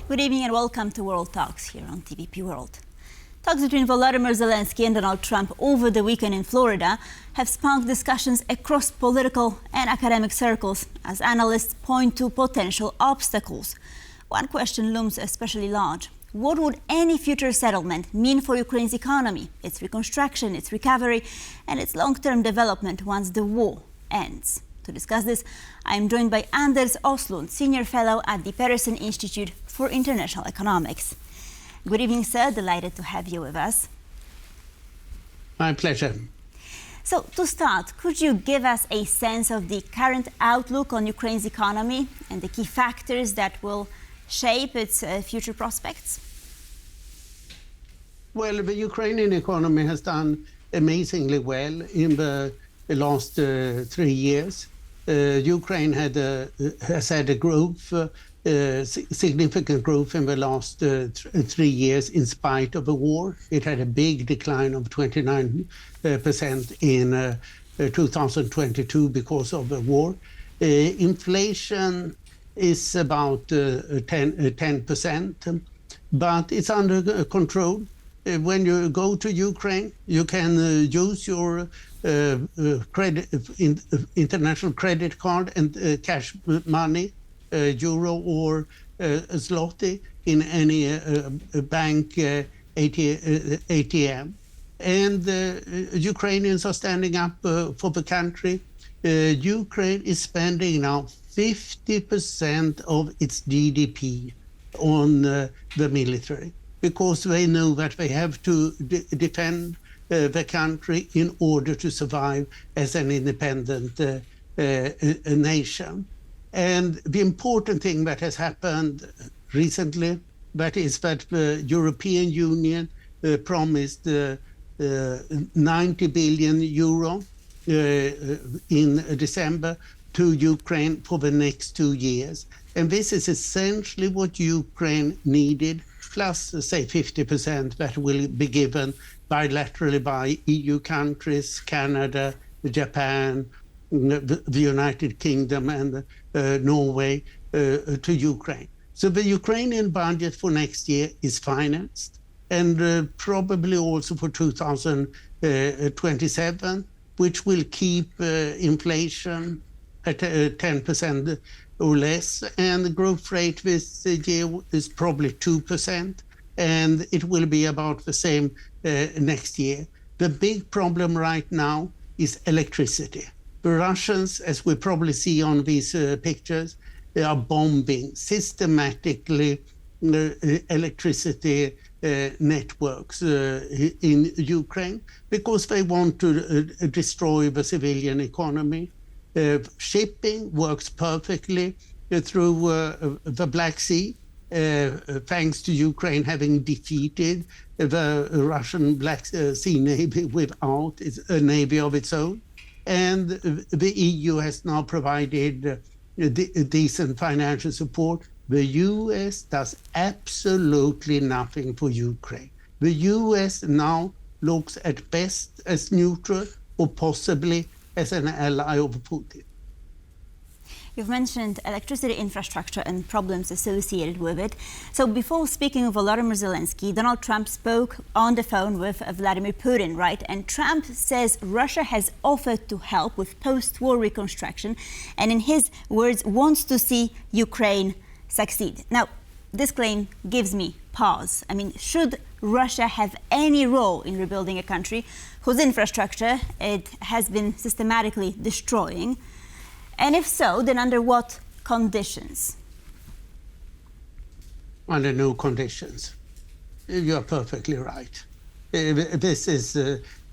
Good evening and welcome to World Talks here on TVP World. Talks between Volodymyr Zelenskyy and Donald Trump over the weekend in Florida have sparked discussions across political and academic circles as analysts point to potential obstacles. One question looms especially large. What would any future settlement mean for Ukraine's economy, its reconstruction, its recovery, and its long-term development once the war ends? To discuss this, I am joined by Anders Åslund, Senior Fellow at the Peterson Institute for International Economics. Good evening, sir. Delighted to have you with us. My pleasure. So, to start, could you give us a sense of the current outlook on Ukraine's economy and the key factors that will shape its future prospects? Well, the Ukrainian economy has done amazingly well in the last 3 years. Ukraine has had a growth, significant growth in the last 3 years in spite of the war. It had a big decline of 29% in 2022 because of the war. Inflation is about 10%, but it's under control. When you go to Ukraine, you can use your international credit card and cash money, euro or zloty, in any bank ATM. And Ukrainians are standing up for the country. Ukraine is spending now 50% of its GDP on the military, because they know that they have to defend the country in order to survive as an independent nation. And the important thing that has happened recently, that is that the European Union promised 90 billion euro in December to Ukraine for the next 2 years. And this is essentially what Ukraine needed, plus, say, 50% that will be given bilaterally by EU countries, Canada, Japan, the United Kingdom, and Norway to Ukraine. So the Ukrainian budget for next year is financed, and probably also for 2027, which will keep inflation at 10% or less, and the growth rate this year is probably 2%, and it will be about the same next year. The big problem right now is electricity. The Russians, as we probably see on these pictures, they are bombing systematically electricity networks in Ukraine because they want to destroy the civilian economy. Shipping works perfectly through the Black Sea, thanks to Ukraine having defeated the Russian Black Sea Navy without a navy of its own. And the EU has now provided decent financial support. The US does absolutely nothing for Ukraine. The US now looks at best as neutral or possibly as an ally of Putin. You've mentioned electricity infrastructure and problems associated with it. So before speaking of Volodymyr Zelenskyy, Donald Trump spoke on the phone with Vladimir Putin, right? And Trump says Russia has offered to help with post-war reconstruction and, in his words, wants to see Ukraine succeed. Now, this claim gives me pause. I mean, should Russia have any role in rebuilding a country whose infrastructure it has been systematically destroying? And if so, then under what conditions? Under no conditions. You are perfectly right. This is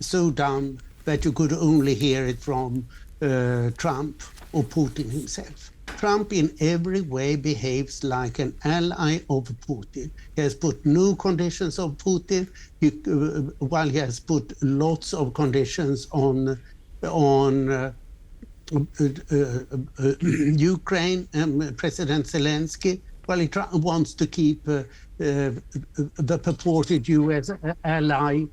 so dumb that you could only hear it from Trump or Putin himself. Trump in every way behaves like an ally of Putin. He has put no conditions on Putin, while he has put lots of conditions on Ukraine and President Zelenskyy. Well, he wants to keep the purported U.S. ally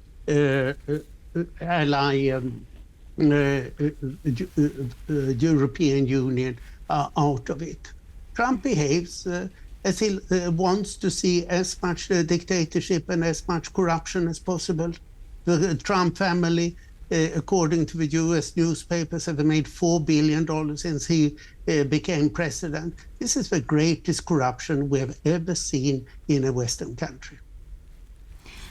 European Union out of it. Trump behaves as he wants to see as much dictatorship and as much corruption as possible. The Trump family, according to the US newspapers, have made $4 billion since he became president. This is the greatest corruption we have ever seen in a Western country.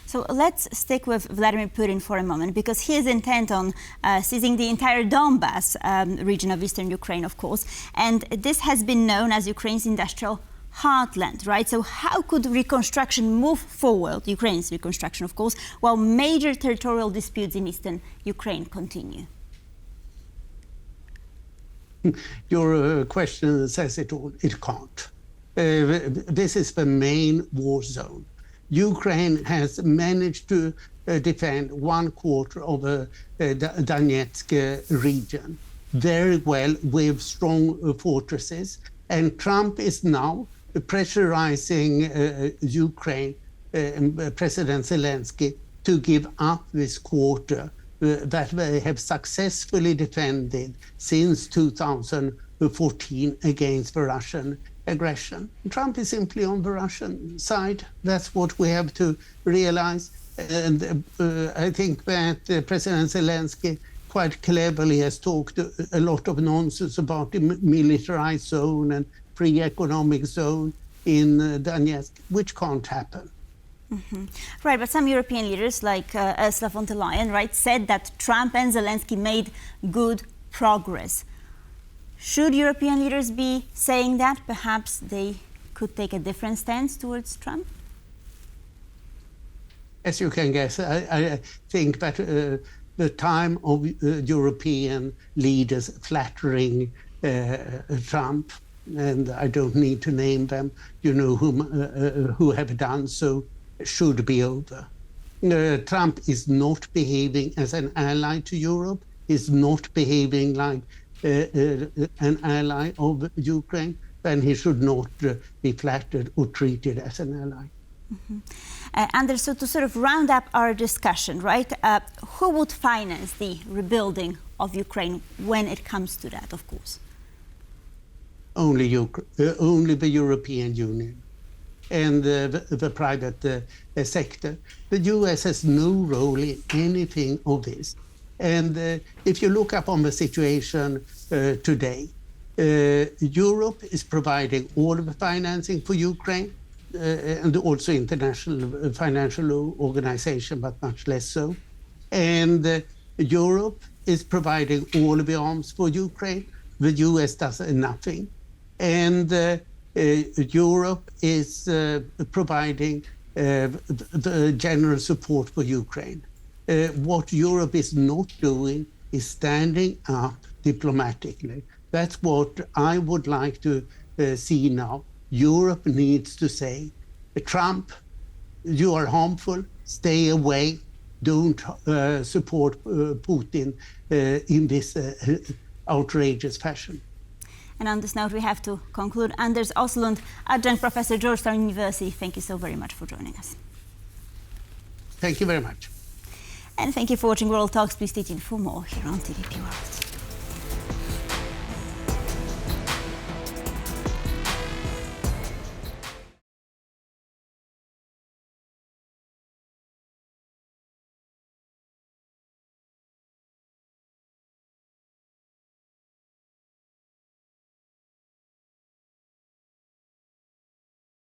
So let's stick with Vladimir Putin for a moment, because he is intent on seizing the entire Donbas region of eastern Ukraine, of course. And this has been known as Ukraine's industrial heartland, right? So how could reconstruction move forward, Ukraine's reconstruction, of course, while major territorial disputes in eastern Ukraine continue? Your question says it all. It can't. This is the main war zone. Ukraine has managed to defend 1/4 of the Donetsk region very well with strong fortresses. And Trump is now pressurizing Ukraine, President Zelenskyy, to give up this quarter that they have successfully defended since 2014 against the Russian aggression. Trump is simply on the Russian side. That's what we have to realize. And I think that President Zelenskyy quite cleverly has talked a lot of nonsense about the militarized zone and free economic zone in Donetsk, which can't happen. Mm-hmm. Right, but some European leaders like Ursula von der Leyen, right, said that Trump and Zelenskyy made good progress. Should European leaders be saying that? Perhaps they could take a different stance towards Trump? As you can guess, I think that the time of European leaders flattering Trump, and I don't need to name them, you know, who have done so, should be over. Trump is not behaving as an ally to Europe, is not behaving like an ally of Ukraine, then he should not be flattered or treated as an ally. Mm-hmm. Anders, so to sort of round up our discussion, right, who would finance the rebuilding of Ukraine when it comes to that, of course? Only the European Union and the private sector. The US has no role in anything of this. And if you look up on the situation today, Europe is providing all of the financing for Ukraine and also international financial organization, but much less so. And Europe is providing all of the arms for Ukraine. The US does nothing. And Europe is providing the general support for Ukraine. What Europe is not doing is standing up diplomatically. That's what I would like to see now. Europe needs to say, Trump, you are harmful, stay away, don't support Putin in this outrageous fashion. And on this note, we have to conclude. Anders Åslund, Adjunct Professor, Georgetown University, thank you so very much for joining us. Thank you very much. And thank you for watching World Talks. Please stay tuned for more here on TVP World.